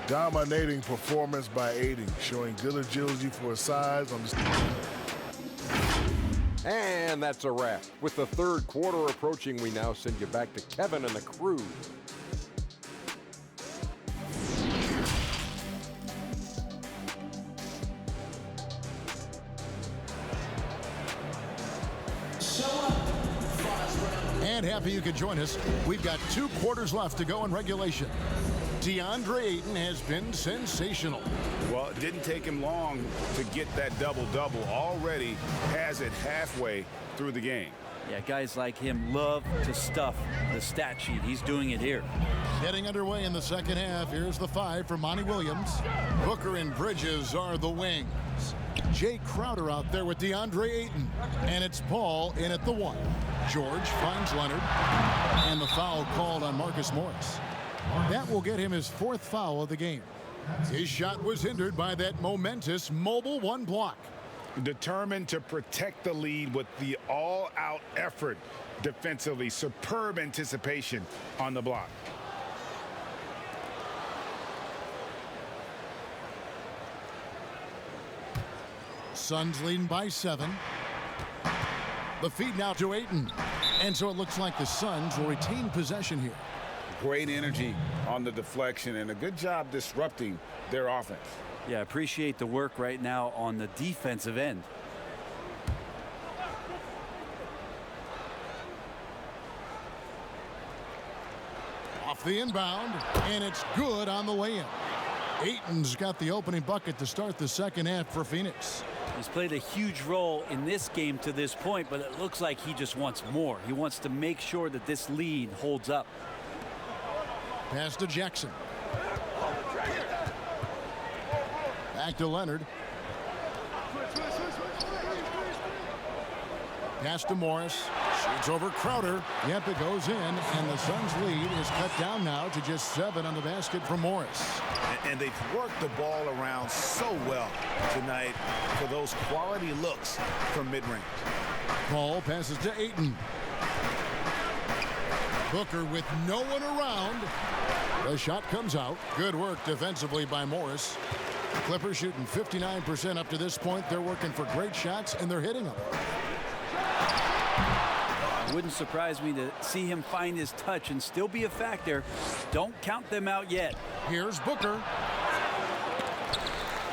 Dominating performance by Ayton, showing good agility for his size on the. And that's a wrap. With the third quarter approaching, we now send you back to Kevin and the crew. And happy you could join us. We've got 2 quarters left to go in regulation. DeAndre Ayton has been sensational. Well, it didn't take him long to get that double-double. Already has it halfway through the game. Yeah, guys like him love to stuff the stat sheet. He's doing it here. Getting underway in the second half. Here's the 5 for Monty Williams. Booker and Bridges are the wings. Jay Crowder out there with DeAndre Ayton. And it's Paul in at the 1. George finds Leonard. And the foul called on Marcus Morris. That will get him his 4th foul of the game. His shot was hindered by that momentous mobile 1 block. Determined to protect the lead with the all-out effort defensively. Superb anticipation on the block. Suns leading by 7. The feed now to Ayton. And so it looks like the Suns will retain possession here. Great energy on the deflection and a good job disrupting their offense. Yeah, appreciate the work right now on the defensive end. Off the inbound, and it's good on the way in. Ayton's got the opening bucket to start the second half for Phoenix. He's played a huge role in this game to this point, but it looks like he just wants more. He wants to make sure that this lead holds up. Pass to Jackson. Back to Leonard. Pass to Morris. Shoots over Crowder. Yep, it goes in, and the Suns' lead is cut down now to just 7 on the basket for Morris. And they've worked the ball around so well tonight for those quality looks from mid-range. Paul passes to Ayton. Booker with no one around. The shot comes out. Good work defensively by Morris. Clippers shooting 59% up to this point. They're working for great shots, and they're hitting them. Wouldn't surprise me to see him find his touch and still be a factor. Don't count them out yet. Here's Booker.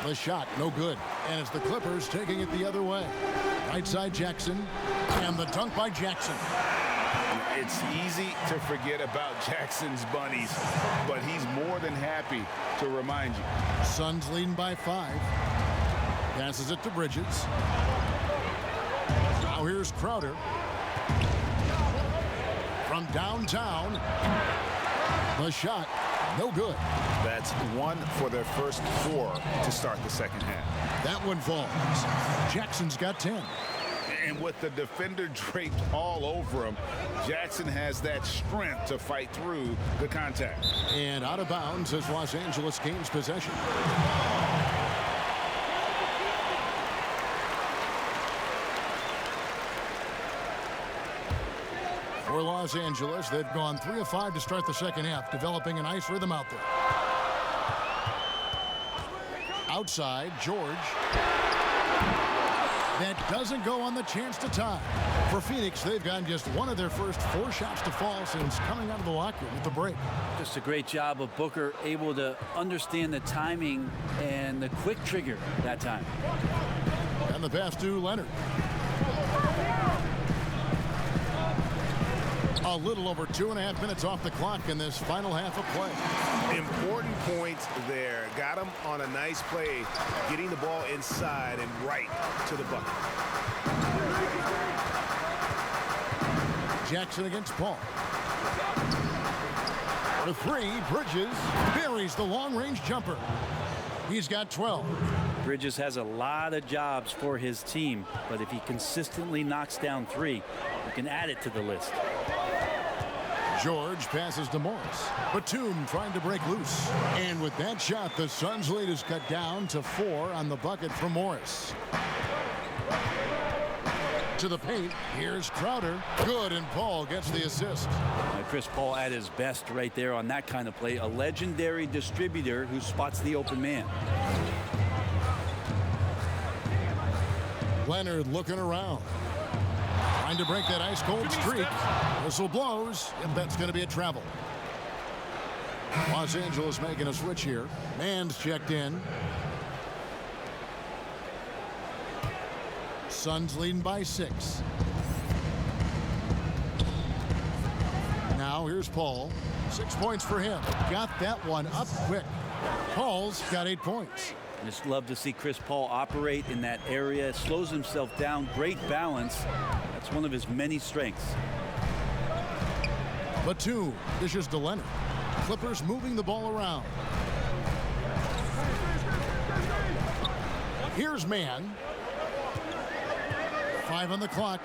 The shot, no good. And it's the Clippers taking it the other way. Right side Jackson. And the dunk by Jackson. It's easy to forget about Jackson's bunnies, but he's more than happy to remind you. Suns leading by 5. Passes it to Bridges. Now here's Crowder. From downtown. The shot, no good. That's 1 for their first 4 to start the second half. That one falls. Jackson's got 10. And with the defender draped all over him, Jackson has that strength to fight through the contact. And out of bounds as Los Angeles gains possession. For Los Angeles, they've gone 3 of 5 to start the second half, developing a nice rhythm out there. Outside, George. That doesn't go on the chance to tie. For Phoenix, they've gotten just 1 of their first 4 shots to fall since coming out of the locker room at the break. Just a great job of Booker, able to understand the timing and the quick trigger that time. And the pass to Leonard. A little over 2.5 minutes off the clock in this final half of play. Important points there. Got him on a nice play, getting the ball inside and right to the bucket. Jackson against Paul. For 3, Bridges buries the long-range jumper. He's got 12. Bridges has a lot of jobs for his team, but if he consistently knocks down 3, you can add it to the list. George passes to Morris. Batum trying to break loose. And with that shot, the Suns' lead is cut down to 4 on the bucket for Morris. To the paint. Here's Crowder. Good, and Paul gets the assist. Chris Paul at his best right there on that kind of play. A legendary distributor who spots the open man. Leonard looking around. Trying to break that ice-cold streak. Whistle blows, and that's going to be a travel. Los Angeles making a switch here. Man's checked in. Suns leading by 6. Now here's Paul. 6 points for him. Got that one up quick. Paul's got 8 points. Just love to see Chris Paul operate in that area. Slows himself down. Great balance. That's one of his many strengths. Batum dishes to Leonard. Clippers moving the ball around. Here's Mann. 5 on the clock.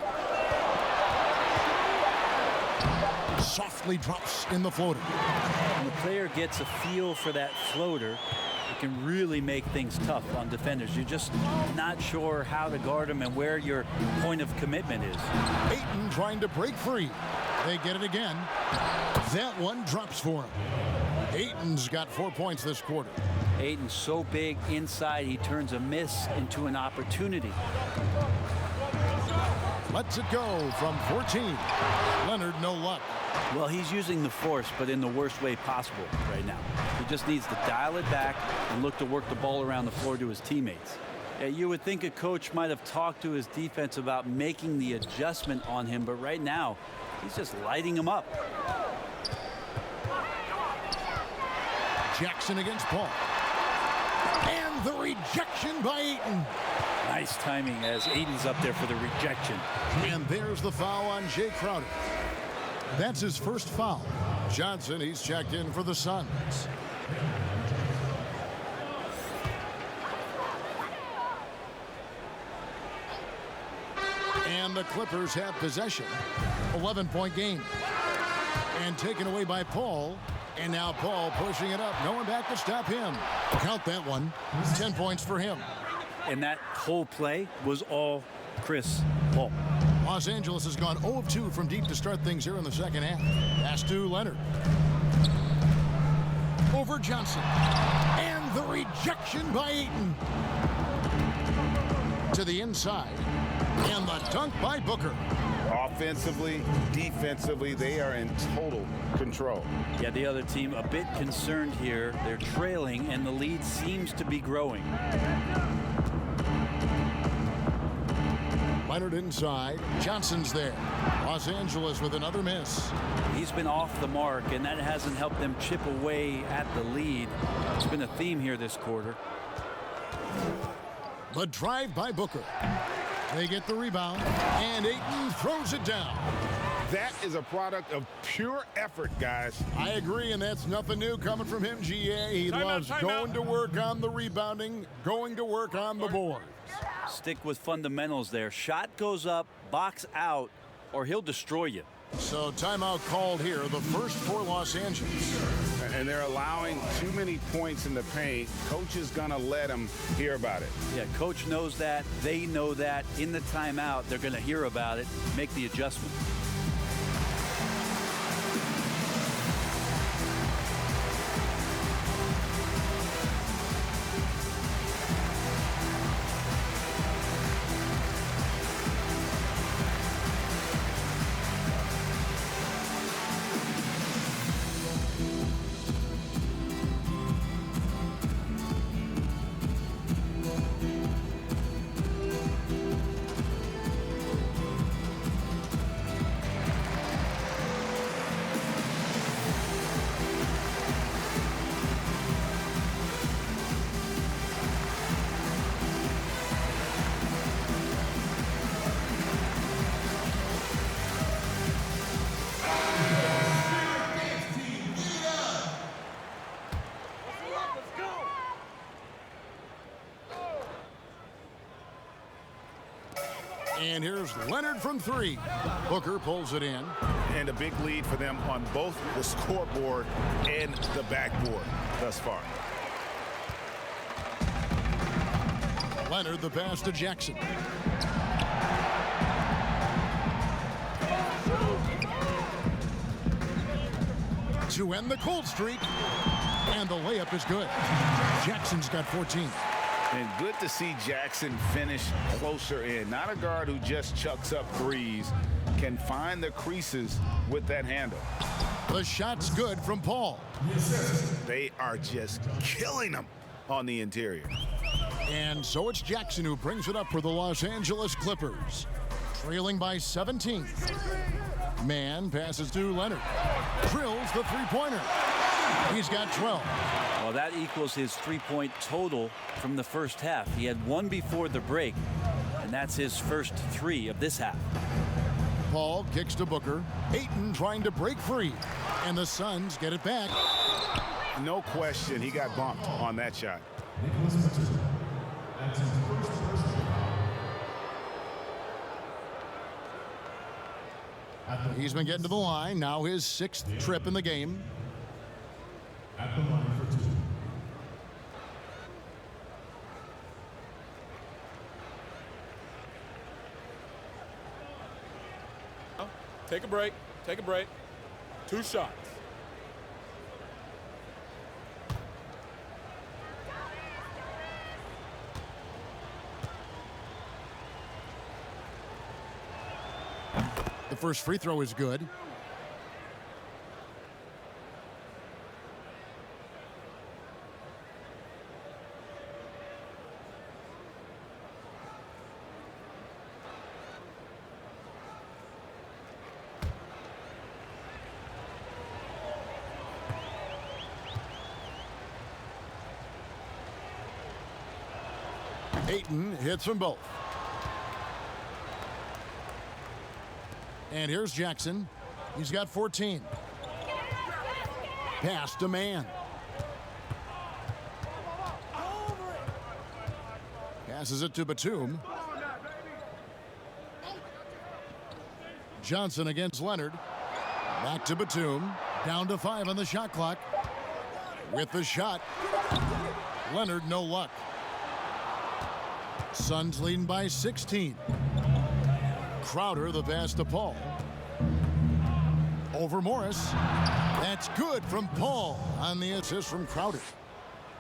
Softly drops in the floater. When the player gets a feel for that floater, it can really make things tough on defenders. You're just not sure how to guard them and where your point of commitment is. Ayton trying to break free. They get it again. That one drops for him. Ayton's got 4 points this quarter. Ayton's so big inside, he turns a miss into an opportunity. Lets it go from 14. Leonard, no luck. Well, he's using the force, but in the worst way possible right now. He just needs to dial it back and look to work the ball around the floor to his teammates. You would think a coach might have talked to his defense about making the adjustment on him, but right now, he's just lighting him up. Jackson against Paul. And the rejection by Ayton. Nice timing as Ayton's up there for the rejection. And there's the foul on Jay Crowder. That's his first foul. Johnson, he's checked in for the Suns. And the Clippers have possession. 11-point game. And taken away by Paul. And now Paul pushing it up. No one back to stop him. Count that one. 10 points for him. And that whole play was all Chris Paul. Los Angeles has gone 0 of 2 from deep to start things here in the second half. Pass to Leonard. Over Johnson. And the rejection by Ayton. To the inside. And the dunk by Booker. Offensively, defensively, they are in total control. Yeah, the other team a bit concerned here. They're trailing, and the lead seems to be growing. Leonard inside. Johnson's there. Los Angeles with another miss. He's been off the mark, and that hasn't helped them chip away at the lead. It's been a theme here this quarter. The drive by Booker. They get the rebound, and Ayton throws it down. That is a product of pure effort, guys. I agree, and that's nothing new coming from him, GA. He loves going to work on the rebounding, going to work on the board. Stick with fundamentals there. Shot goes up, box out, or he'll destroy you. So timeout called here, the first for Los Angeles. And they're allowing too many points in the paint. Coach is going to let them hear about it. Yeah, coach knows that. They know that. In the timeout, they're going to hear about it, make the adjustment. And here's Leonard from 3. Booker pulls it in. And a big lead for them on both the scoreboard and the backboard thus far. Leonard the pass to Jackson. to end the cold streak. And the layup is good. Jackson's got 14. And good to see Jackson finish closer in. Not a guard who just chucks up threes. Can find the creases with that handle. The shot's good from Paul. They are just killing them on the interior. And so it's Jackson who brings it up for the Los Angeles Clippers. Trailing by 17. Man passes to Leonard. Drills the three-pointer. He's got 12. Well, that equals his three-point total from the first half. He had one before the break, and that's his first three of this half. Paul kicks to Booker. Ayton trying to break free. And the Suns get it back. No question, he got bumped on that shot. He's been getting to the line. Now his 6th trip in the game. At the line for 2. Take a break. Take a break. 2 shots. The first free throw is good. Ayton hits from both. And here's Jackson. He's got 14. Pass to Man. Passes it to Batum. Johnson against Leonard. Back to Batum. Down to 5 on the shot clock. With the shot. Leonard, no luck. Suns leading by 16. Crowder, the pass to Paul. Over Morris. That's good from Paul on the assist from Crowder.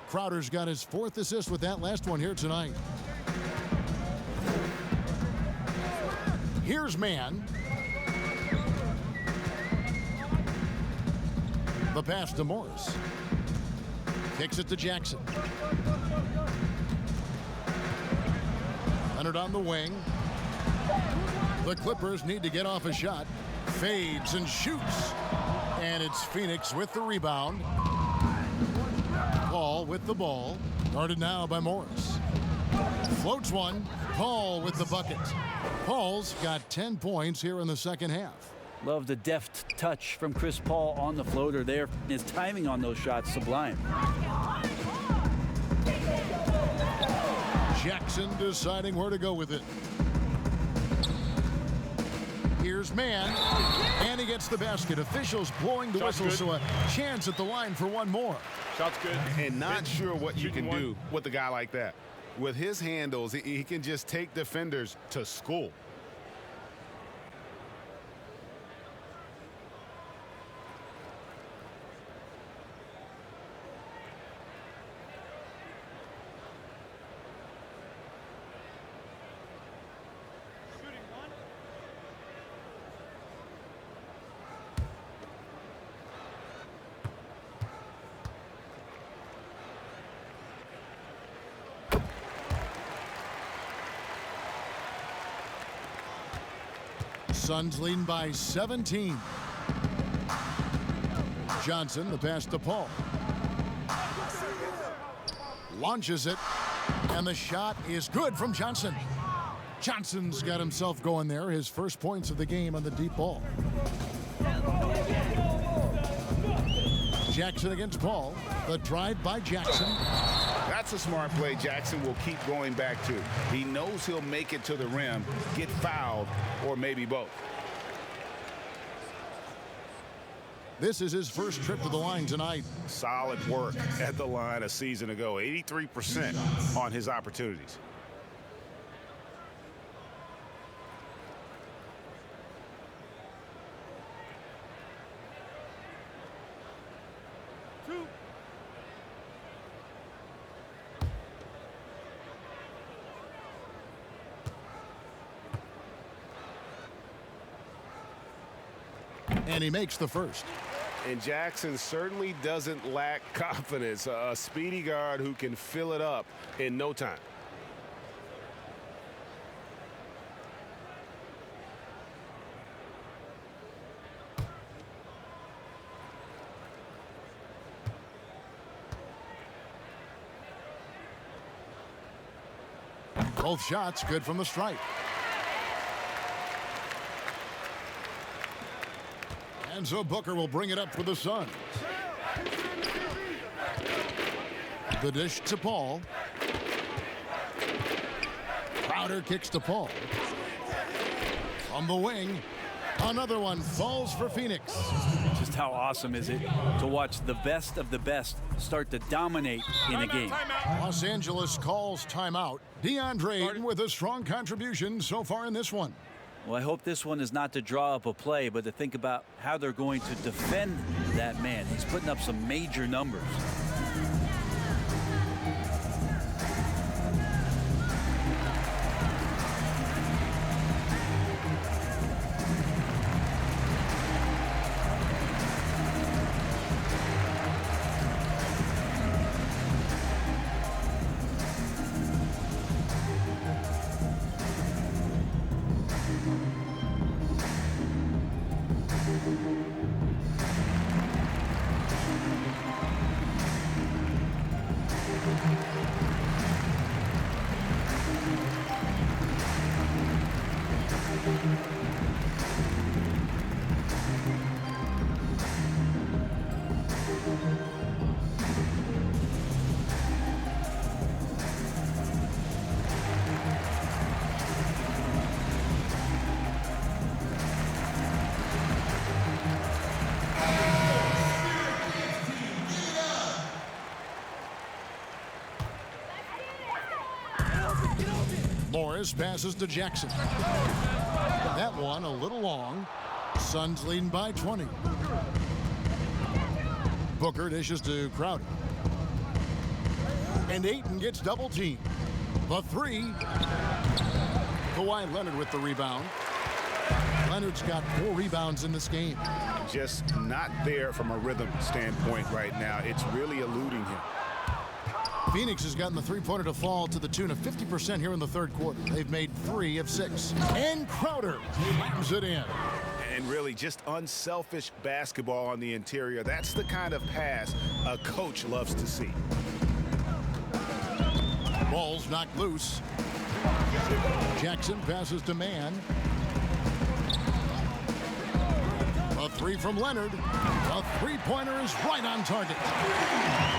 Crowder's got his 4th assist with that last one here tonight. Here's Man. The pass to Morris. Kicks it to Jackson. Leonard on the wing. The Clippers need to get off a shot. Fades and shoots. And it's Phoenix with the rebound. Paul with the ball. Guarded now by Morris. Floats one. Paul with the bucket. Paul's got 10 points here in the second half. Love the deft touch from Chris Paul on the floater there. His timing on those shots sublime. Jackson deciding where to go with it. Here's Man, and he gets the basket. Officials blowing the whistle, so a chance at the line for one more. Shot's good. And not sure what you Shooting can one. do with a guy like that. With his handles, he can just take defenders to school. Suns leading by 17. Johnson, the pass to Paul. Launches it, and the shot is good from Johnson. Johnson's got himself going there, his first points of the game on the deep ball. Jackson against Paul. The drive by Jackson. That's a smart play Jackson will keep going back to. He knows he'll make it to the rim, get fouled, or maybe both. This is his first trip to the line tonight. Solid work at the line a season ago. 83% on his opportunities. And he makes the first. And Jackson certainly doesn't lack confidence. A speedy guard who can fill it up in no time. Both shots good from the stripe. And so Booker will bring it up for the Suns. The dish to Paul. Crowder kicks to Paul. On the wing, another one falls for Phoenix. Just how awesome is it to watch the best of the best start to dominate in a game. Los Angeles calls timeout. DeAndre Ayton with a strong contribution so far in this one. Well, I hope this one is not to draw up a play, but to think about how they're going to defend that man. He's putting up some major numbers. Morris passes to Jackson. That one a little long. Suns leading by 20. Booker dishes to Crowder. And Ayton gets double teamed. The three. Kawhi Leonard with the rebound. Leonard's got 4 rebounds in this game. Just not there from a rhythm standpoint right now. It's really eluding him. Phoenix has gotten the three-pointer to fall to the tune of 50% here in the third quarter. They've made 3 of 6. And Crowder slams it in. And really just unselfish basketball on the interior. That's the kind of pass a coach loves to see. Ball's knocked loose. Jackson passes to Mann. A 3 from Leonard. A three-pointer is right on target.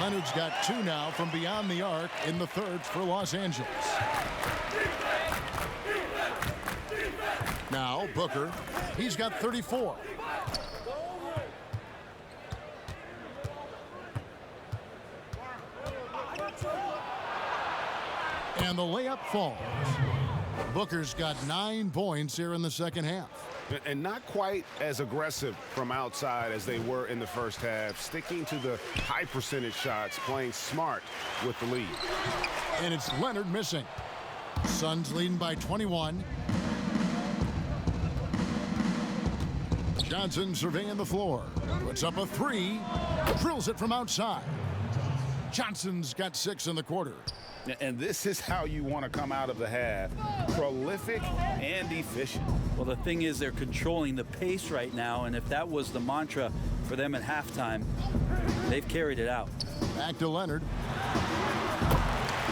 Leonard's got 2 now from beyond the arc in the third for Los Angeles. Now Booker. He's got 34. And the layup falls. Booker's got 9 points here in the second half. And not quite as aggressive from outside as they were in the first half. Sticking to the high percentage shots, playing smart with the lead. And it's Leonard missing. Suns leading by 21. Johnson surveying the floor. Puts up a 3. Drills it from outside. Johnson's got 6 in the quarter. And this is how you want to come out of the half. Prolific and efficient. Well, the thing is they're controlling the pace right now, and if that was the mantra for them at halftime, they've carried it out. Back to Leonard.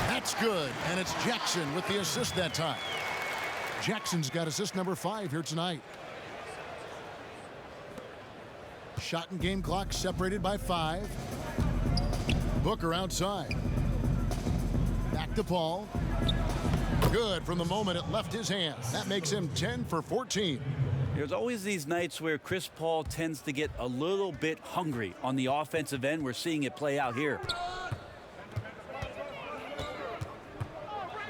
That's good, and it's Jackson with the assist that time. Jackson's got assist number 5 here tonight. Shot and game clock separated by 5. Booker outside. Back to Paul. Good from the moment it left his hands. That makes him 10 for 14. There's always these nights where Chris Paul tends to get a little bit hungry on the offensive end. We're seeing it play out here.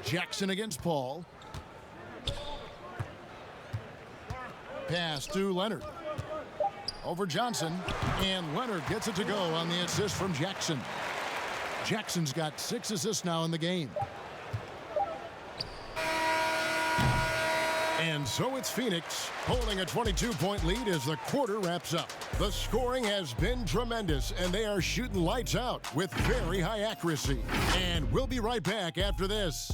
Jackson against Paul. Pass to Leonard. Over Johnson. And Leonard gets it to go on the assist from Jackson. Jackson's got 6 assists now in the game. And And so it's Phoenix holding a 22-point lead as the quarter wraps up. The scoring has been tremendous, and they are shooting lights out with very high accuracy. And we'll be right back after this.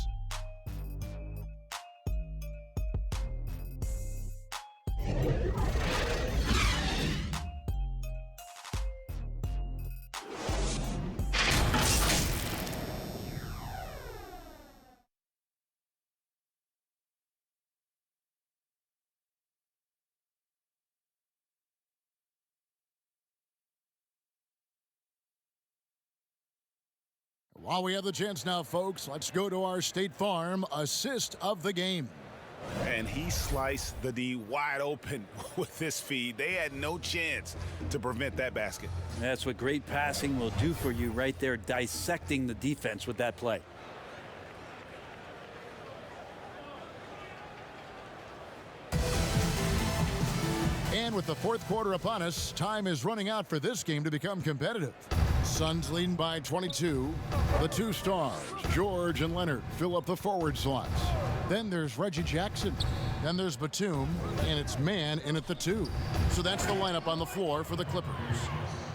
While we have the chance now, folks, let's go to our State Farm assist of the game. And he sliced the D wide open with this feed. They had no chance to prevent that basket. That's what great passing will do for you right there, dissecting the defense with that play. And with the fourth quarter upon us, time is running out for this game to become competitive. Suns leading by 22. The two stars, George and Leonard, fill up the forward slots. Then there's Reggie Jackson. Then there's Batum, and it's Man in at the 2. So that's the lineup on the floor for the Clippers.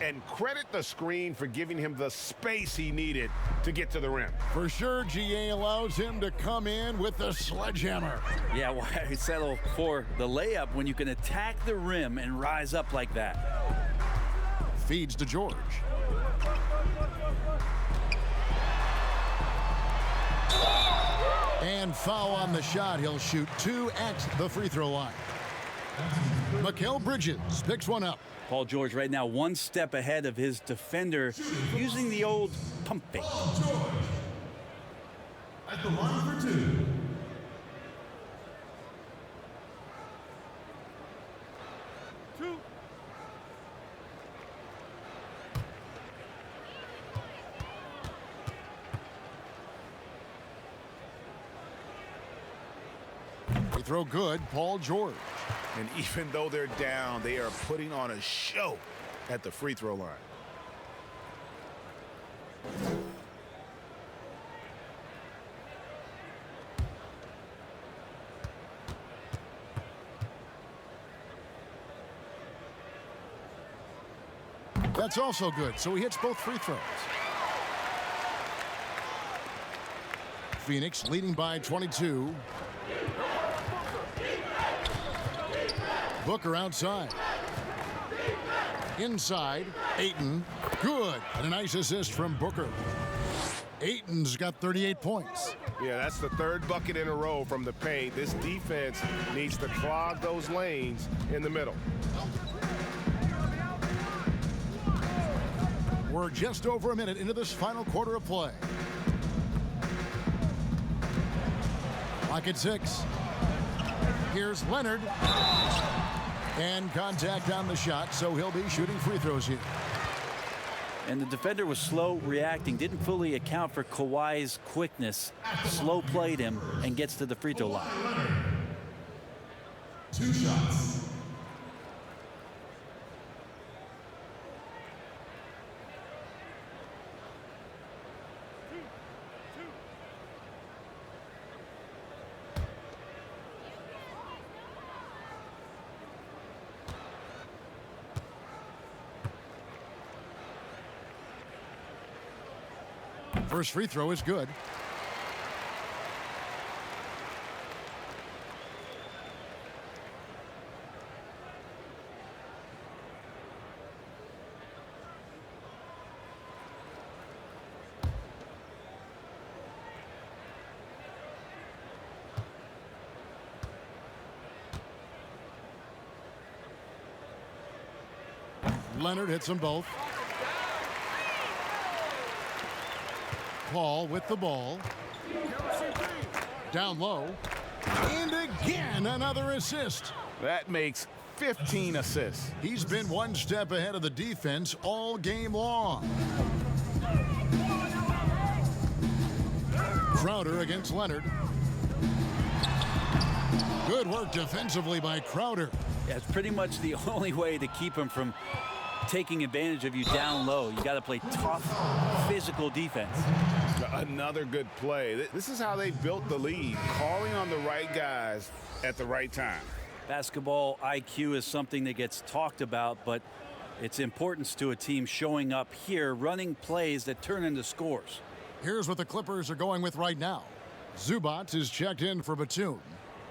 And credit the screen for giving him the space he needed to get to the rim. For sure, GA allows him to come in with the sledgehammer. Yeah, why settle for the layup when you can attack the rim and rise up like that? Feeds to George. And foul on the shot. He'll shoot 2 at the free throw line. Mikal Bridges picks one up. Paul George right now 1 step ahead of his defender, using the old pump fake. At the line for 2. They throw good, Paul George. And even though they're down, they are putting on a show at the free throw line. That's also good, so he hits both free throws. Phoenix leading by 22. Booker outside. Inside, Ayton. Good. And a nice assist from Booker. Ayton's got 38 points. Yeah, that's the 3rd bucket in a row from the paint. This defense needs to clog those lanes in the middle. We're just over a minute into this final quarter of play. Clock at 6. Here's Leonard. And contact on the shot, so he'll be shooting free throws here. And the defender was slow reacting, didn't fully account for Kawhi's quickness. Slow played him and gets to the free throw line. 2 shots. First free throw is good. Leonard hits them both. Paul with the ball. Down low. And again, another assist. That makes 15 assists. He's been 1 step ahead of the defense all game long. Crowder against Leonard. Good work defensively by Crowder. Yeah, it's pretty much the only way to keep him from taking advantage of you down low. You got to play tough, physical defense. Another good play. This is how they built the lead, calling on the right guys at the right time. Basketball IQ is something that gets talked about, but its importance to a team showing up here, running plays that turn into scores. Here's what the Clippers are going with right now. Zubac is checked in for Batum.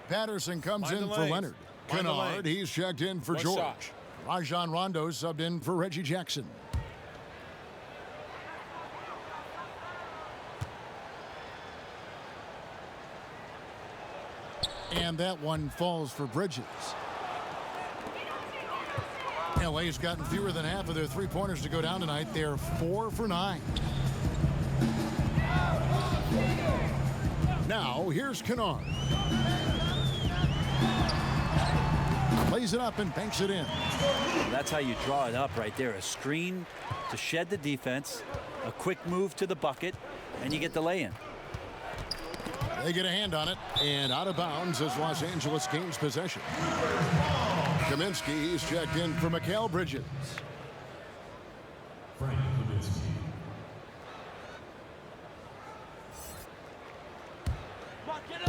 Patterson comes in for Leonard. Kennard, he's checked in for George. Shot. Rajon Rondo subbed in for Reggie Jackson. And that one falls for Bridges. LA's gotten fewer than half of their three-pointers to go down tonight. They're 4 for 9. Now, here's Kennard. Plays it up and banks it in. Well, that's how you draw it up right there. A screen to shed the defense, a quick move to the bucket, and you get the lay-in. They get a hand on it, and out of bounds as Los Angeles gains possession. Kaminsky, he's checked in for Mikal Bridges. Frank Kaminsky.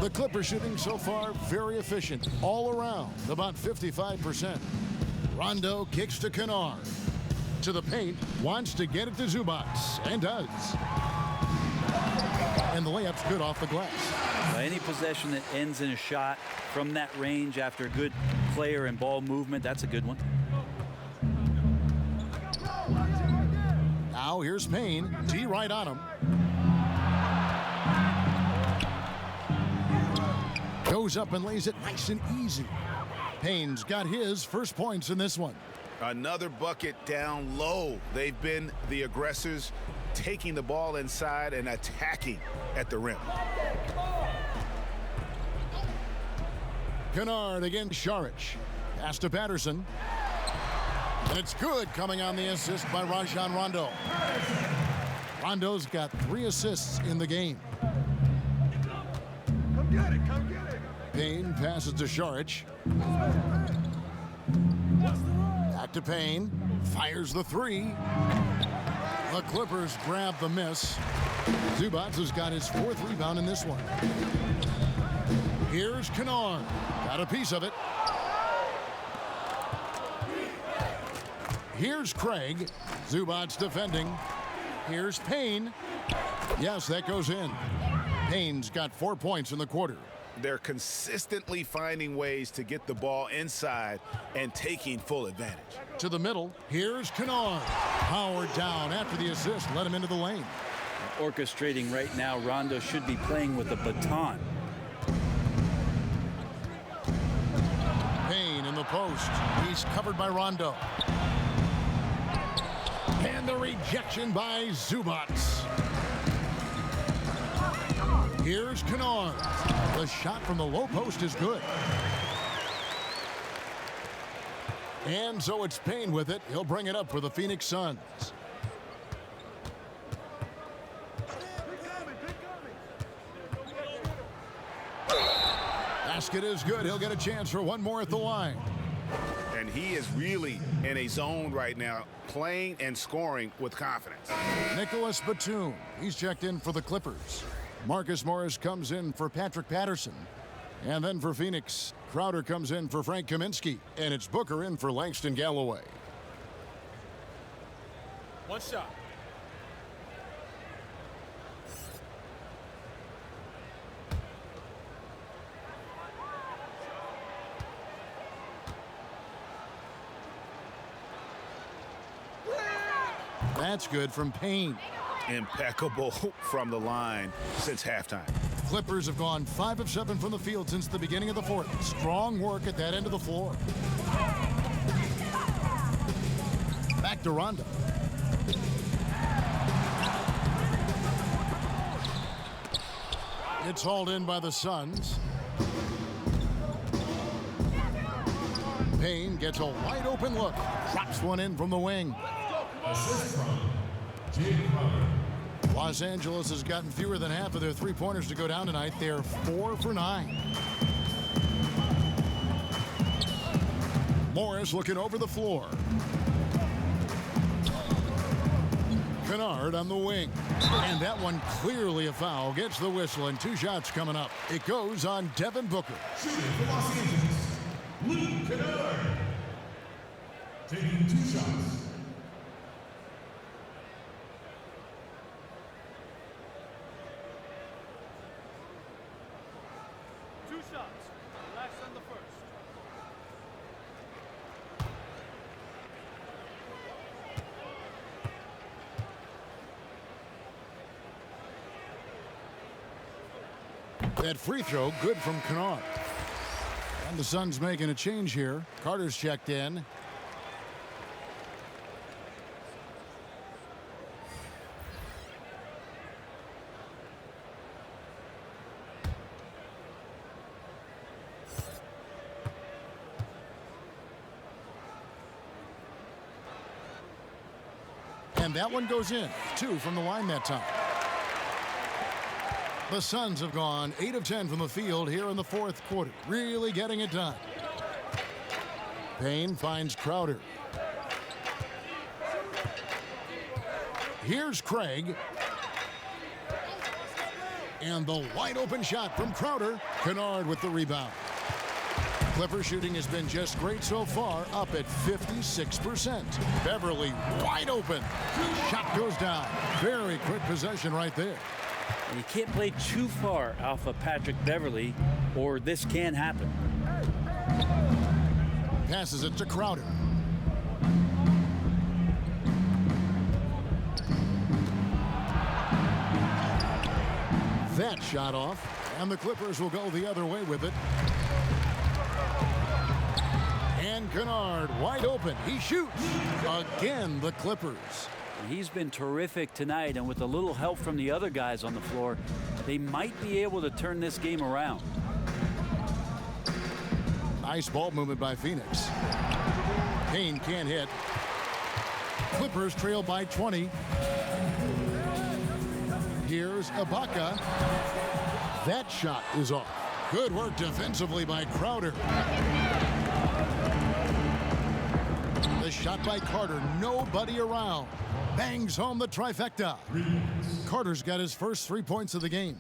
The Clippers shooting so far very efficient all around, about 55%. Rondo kicks to Kennard. To the paint, wants to get it to Zubac, and does. And the layup's good off the glass. Any possession that ends in a shot from that range after a good player and ball movement, that's a good one. Now here's Payne. D right on him. Goes up and lays it nice and easy. Payne's got his first points in this one. Another bucket down low. They've been the aggressors, taking the ball inside and attacking at the rim. Kennard against Saric. Pass to Patterson. And it's good, coming on the assist by Rajon Rondo. Rondo's got 3 assists in the game. Come get it, come get it. Payne passes to Saric. Back to Payne. Fires the 3. The Clippers grab the miss. Zubac has got his 4th rebound in this one. Here's Kennard. Got a piece of it. Here's Craig. Zubac defending. Here's Payne. Yes, that goes in. Payne's got 4 points in the quarter. They're consistently finding ways to get the ball inside and taking full advantage. To the middle. Here's Kennard. Powered down after the assist. Let him into the lane. Orchestrating right now, Rondo should be playing with a baton. Payne in the post. He's covered by Rondo. And the rejection by Zubac. Here's Kennard. The shot from the low post is good. And so it's Payne with it. He'll bring it up for the Phoenix Suns. Basket is good. He'll get a chance for one more at the line. And he is really in a zone right now, playing and scoring with confidence. Nicholas Batum. He's checked in for the Clippers. Marcus Morris comes in for Patrick Patterson. And then for Phoenix, Crowder comes in for Frank Kaminsky. And it's Booker in for Langston Galloway. One shot. That's good from Payne. Impeccable from the line since halftime. Clippers have gone 5 of 7 from the field since the beginning of the fourth. Strong work at that end of the floor. Back to Rondo. It's hauled in by the Suns. Payne gets a wide open look. Drops one in from the wing. Assist from Jay Crowder. Los Angeles has gotten fewer than half of their three-pointers to go down tonight. They're 4 for 9. Morris looking over the floor. Kennard on the wing. And that one clearly a foul. Gets the whistle and 2 shots coming up. It goes on Devin Booker. Shooting for Los Angeles, Luke Kennard. Taking 2 shots. That free throw good from Kennard. And the Suns making a change here. Carter's checked in. And that one goes in. 2 from the line that time. The Suns have gone 8 of 10 from the field here in the 4th quarter. Really getting it done. Payne finds Crowder. Here's Craig. And the wide open shot from Crowder. Kennard with the rebound. Clipper shooting has been just great so far, up at 56%. Beverly wide open. Shot goes down. Very quick possession right there. And you can't play too far off of Patrick Beverly, or this can happen. Passes it to Crowder. That shot off, and the Clippers will go the other way with it. And Kennard wide open. He shoots. Again, the Clippers. He's been terrific tonight, and with a little help from the other guys on the floor, they might be able to turn this game around. Nice ball movement by Phoenix. Payne can't hit. Clippers trail by 20. Here's Ibaka. That shot is off. Good work defensively by Crowder. The shot by Carter. Nobody around. Bangs home the trifecta. Carter's got his first 3 points of the game.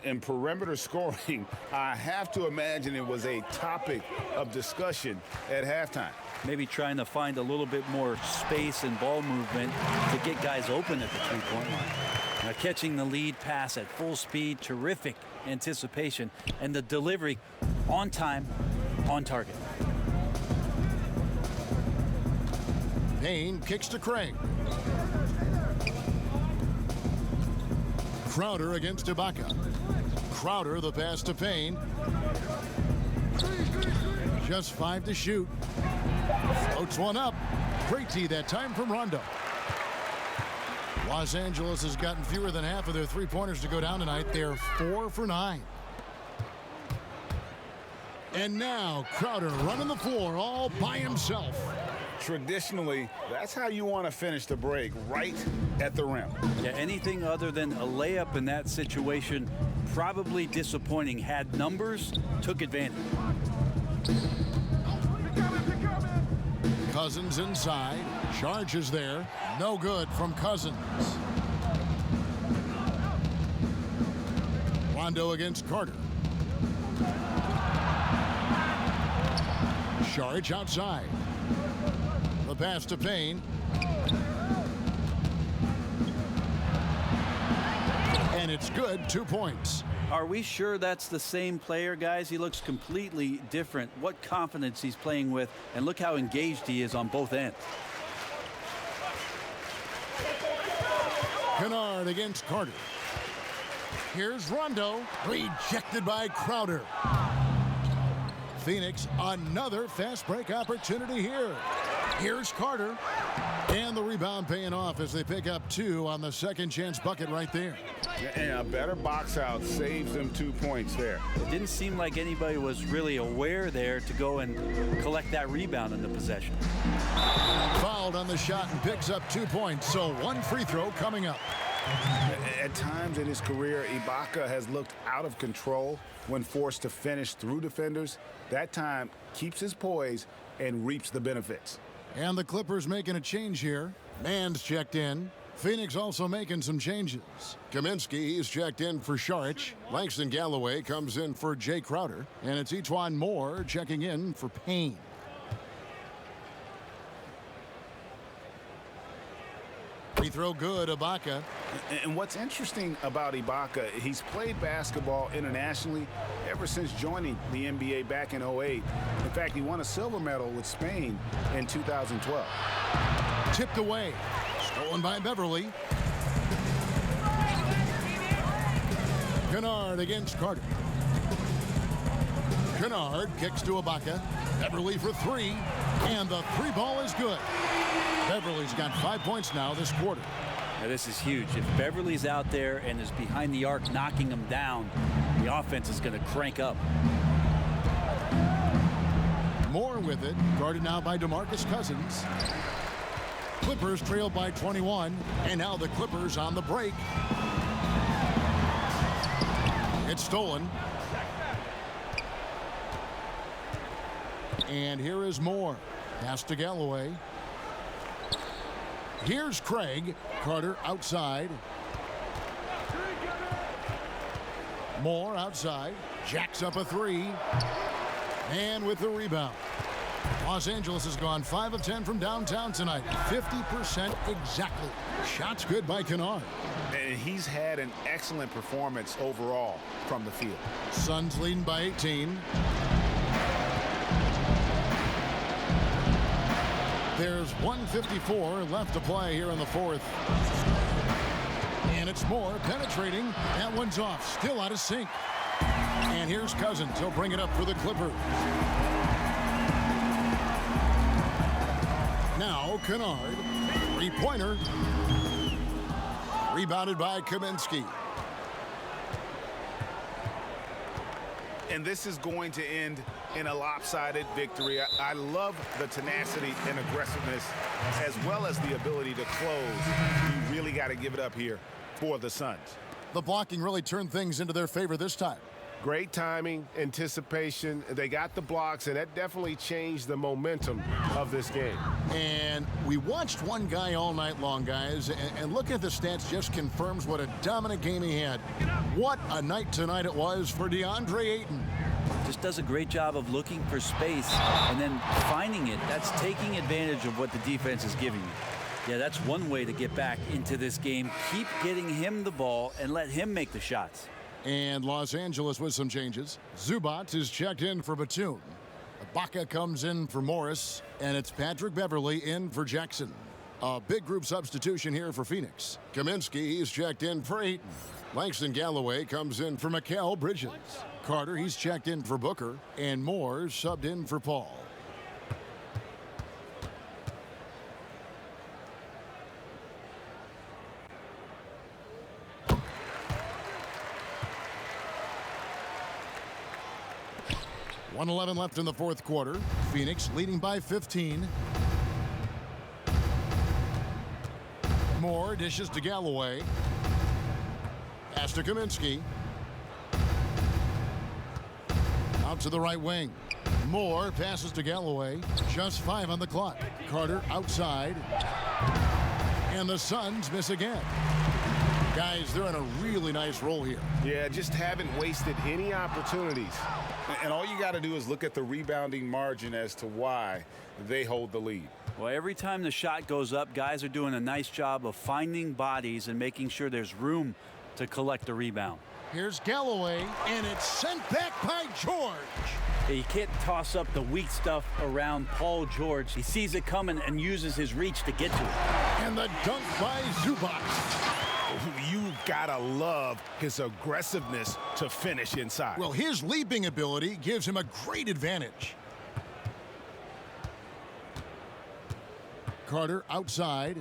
In perimeter scoring, I have to imagine it was a topic of discussion at halftime. Maybe trying to find a little bit more space and ball movement to get guys open at the 3-point line. Now catching the lead pass at full speed, terrific anticipation, and the delivery on time, on target. Payne kicks to Craig. Crowder against Ibaka. Crowder the pass to Payne. Just 5 to shoot. Floats one up. Great tee that time from Rondo. Los Angeles has gotten fewer than half of their 3-pointers to go down tonight. They're 4 for 9. And now Crowder running the floor all by himself. Traditionally, that's how you want to finish the break, right at the rim. Yeah, anything other than a layup in that situation, probably disappointing. Had numbers, took advantage. Cousins inside. Charge is there. No good from Cousins. Rondo against Carter. Charge outside. The pass to Payne. And it's good. 2 points. Are we sure that's the same player, guys? He looks completely different. What confidence he's playing with, and look how engaged he is on both ends. Kennard against Carter. Here's Rondo. Rejected by Crowder. Phoenix, another fast break opportunity here. Here's Carter. And the rebound paying off as they pick up 2 on the second chance bucket right there. And a better box out saves them 2 points there. It didn't seem like anybody was really aware there to go and collect that rebound in the possession. Fouled on the shot and picks up 2 points. So 1 free throw coming up. At times in his career, Ibaka has looked out of control when forced to finish through defenders. That time keeps his poise and reaps the benefits. And the Clippers making a change here. Mann's checked in. Phoenix also making some changes. Kaminsky is checked in for Saric. Langston Galloway comes in for Jay Crowder. And it's E'Twaun Moore checking in for Payne. Free throw good, Ibaka. And what's interesting about Ibaka, he's played basketball internationally ever since joining the NBA back in 08. In fact, he won a silver medal with Spain in 2012. Tipped away. Stolen by Beverly. Kennard against Carter. Kennard kicks to Ibaka. Beverly for three. And the three ball is good. Beverly's got 5 points now this quarter. Now this is huge. If Beverly's out there and is behind the arc knocking him down, the offense is going to crank up. Moore with it. Guarded now by DeMarcus Cousins. Clippers trail by 21. And now the Clippers on the break. It's stolen. And here is Moore. Pass to Galloway. Here's Craig. Carter outside. Moore outside. Jacks up a three. And with the rebound. Los Angeles has gone 5 of 10 from downtown tonight. 50% exactly. Shots good by Kennard. And he's had an excellent performance overall from the field. Suns leading by 18. There's 1:54 left to play here in the fourth. And it's Moore penetrating. That one's off. Still out of sync. And here's Cousins. He'll bring it up for the Clippers. Now Kennard. Three-pointer. Rebounded by Kaminsky. And this is going to end in a lopsided victory. I love the tenacity and aggressiveness as well as the ability to close. You really got to give it up here for the Suns. The blocking really turned things into their favor this time. Great timing, anticipation. They got the blocks, and that definitely changed the momentum of this game. And we watched one guy all night long, guys, and looking at the stats just confirms what a dominant game he had. What a night tonight it was for DeAndre Ayton. Just does a great job of looking for space and then finding it. That's taking advantage of what the defense is giving you. Yeah, that's one way to get back into this game. Keep getting him the ball and let him make the shots. And Los Angeles with some changes. Zubac is checked in for Batum. Ibaka comes in for Morris, and it's Patrick Beverly in for Jackson. A big group substitution here for Phoenix. Kaminsky is checked in for Ayton. Langston Galloway comes in for Mikal Bridges. Carter, he's checked in for Booker, and Moore subbed in for Paul. .111 left in the fourth quarter. Phoenix leading by 15. Moore dishes to Galloway. Pass to Kaminsky. Out to the right wing. Moore passes to Galloway. Just 5 on the clock. Carter outside. And the Suns miss again. Guys, they're in a really nice roll here. Yeah, just haven't wasted any opportunities. And all you got to do is look at the rebounding margin as to why they hold the lead. Well, every time the shot goes up, guys are doing a nice job of finding bodies and making sure there's room to collect the rebound. Here's Galloway, and it's sent back by George. You can't toss up the weak stuff around Paul George. He sees it coming and uses his reach to get to it. And the dunk by Zubac. You gotta love his aggressiveness to finish inside. Well, his leaping ability gives him a great advantage. Carter outside.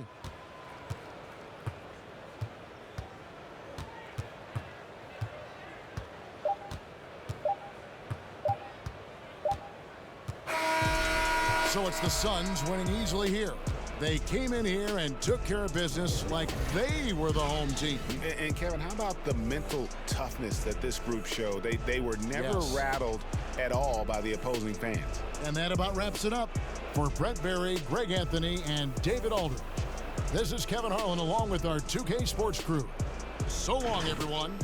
So it's the Suns winning easily here. They came in here and took care of business like they were the home team. And Kevin, how about the mental toughness that this group showed? They were never rattled at all by the opposing fans. And that about wraps it up. For Brett Berry, Greg Anthony, and David Aldridge, This is Kevin Harlan along with our 2K Sports crew. So long, everyone.